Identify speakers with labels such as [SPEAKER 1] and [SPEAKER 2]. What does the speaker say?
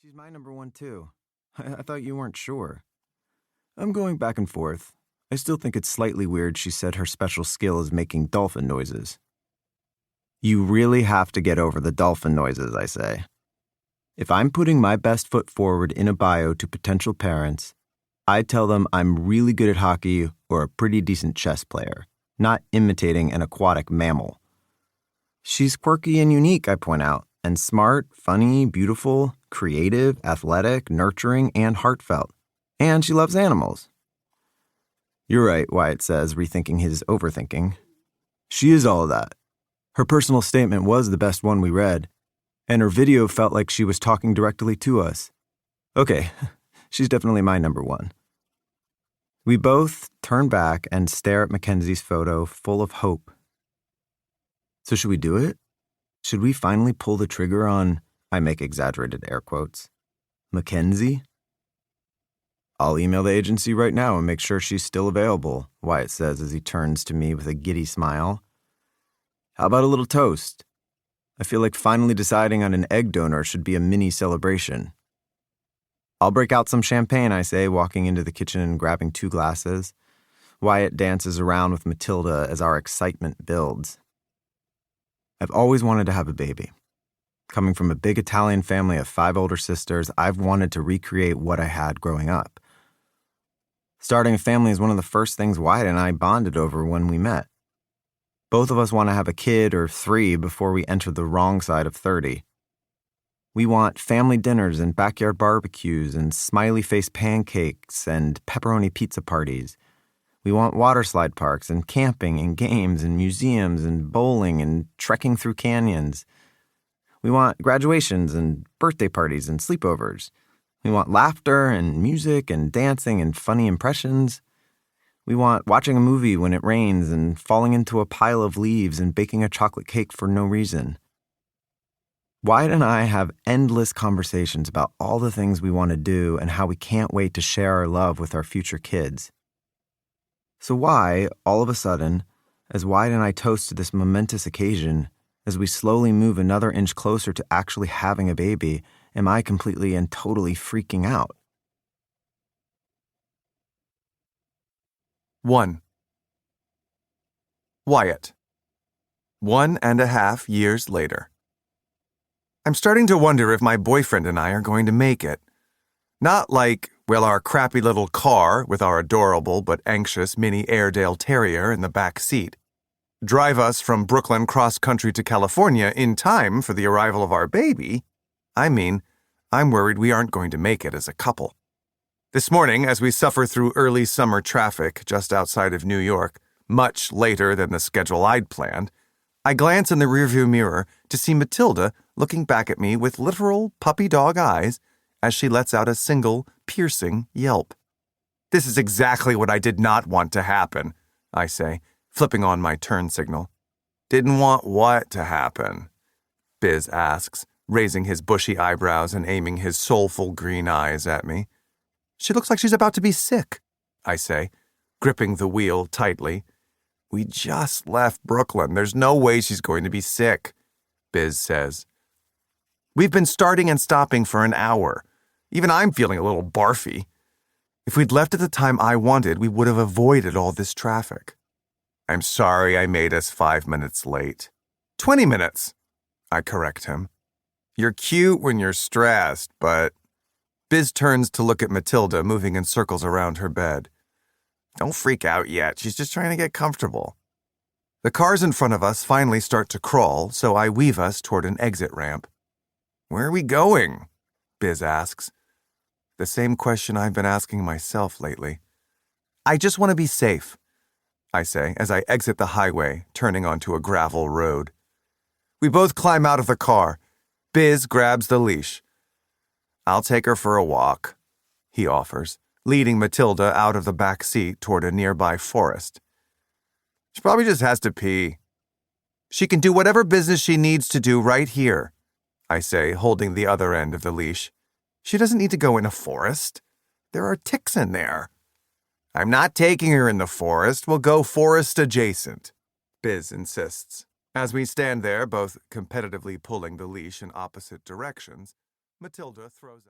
[SPEAKER 1] She's my number one, too. I thought you weren't sure. I'm going back and forth. I still think it's slightly weird she said her special skill is making dolphin noises. You really have to get over the dolphin noises, I say. If I'm putting my best foot forward in a bio to potential parents, I tell them I'm really good at hockey or a pretty decent chess player, not imitating an aquatic mammal. She's quirky and unique, I point out, and smart, funny, beautiful, creative, athletic, nurturing, and heartfelt. And she loves animals. You're right, Wyatt says, rethinking his overthinking. She is all of that. Her personal statement was the best one we read, and her video felt like she was talking directly to us. Okay, she's definitely my number one. We both turn back and stare at Mackenzie's photo, full of hope. So should we do it? Should we finally pull the trigger on, I make exaggerated air quotes, Mackenzie? I'll email the agency right now and make sure she's still available, Wyatt says as he turns to me with a giddy smile. How about a little toast? I feel like finally deciding on an egg donor should be a mini celebration. I'll break out some champagne, I say, walking into the kitchen and grabbing 2 glasses. Wyatt dances around with Matilda as our excitement builds. I've always wanted to have a baby. Coming from a big Italian family of 5 older sisters, I've wanted to recreate what I had growing up. Starting a family is one of the first things Wyatt and I bonded over when we met. Both of us want to have a kid or 3 before we enter the wrong side of 30. We want family dinners and backyard barbecues and smiley-face pancakes and pepperoni pizza parties. We want water slide parks and camping and games and museums and bowling and trekking through canyons. We want graduations and birthday parties and sleepovers. We want laughter and music and dancing and funny impressions. We want watching a movie when it rains and falling into a pile of leaves and baking a chocolate cake for no reason. Wyatt and I have endless conversations about all the things we want to do and how we can't wait to share our love with our future kids. So why, all of a sudden, as Wyatt and I toast to this momentous occasion, as we slowly move another inch closer to actually having a baby, am I completely and totally freaking out?
[SPEAKER 2] 1. Wyatt. 1.5 years later. I'm starting to wonder if my boyfriend and I are going to make it. Not like, well, our crappy little car with our adorable but anxious mini Airedale Terrier in the back seat drive us from Brooklyn cross-country to California in time for the arrival of our baby. I mean, I'm worried we aren't going to make it as a couple. This morning, as we suffer through early summer traffic just outside of New York, much later than the schedule I'd planned, I glance in the rearview mirror to see Matilda looking back at me with literal puppy dog eyes as she lets out a single, piercing yelp. This is exactly what I did not want to happen, I say, flipping on my turn signal. Didn't want what to happen? Biz asks, raising his bushy eyebrows and aiming his soulful green eyes at me. She looks like she's about to be sick, I say, gripping the wheel tightly. We just left Brooklyn. There's no way she's going to be sick, Biz says. We've been starting and stopping for an hour. Even I'm feeling a little barfy. If we'd left at the time I wanted, we would have avoided all this traffic. I'm sorry I made us 5 minutes late. 20 minutes, I correct him. You're cute when you're stressed, but... Biz turns to look at Matilda moving in circles around her bed. Don't freak out yet. She's just trying to get comfortable. The cars in front of us finally start to crawl, so I weave us toward an exit ramp. Where are we going? Biz asks. The same question I've been asking myself lately. I just want to be safe, I say as I exit the highway, turning onto a gravel road. We both climb out of the car. Biz grabs the leash. I'll take her for a walk, he offers, leading Matilda out of the back seat toward a nearby forest. She probably just has to pee. She can do whatever business she needs to do right here, I say, holding the other end of the leash. She doesn't need to go in a forest. There are ticks in there. I'm not taking her in the forest. We'll go forest adjacent, Biz insists. As we stand there, both competitively pulling the leash in opposite directions, Matilda throws up.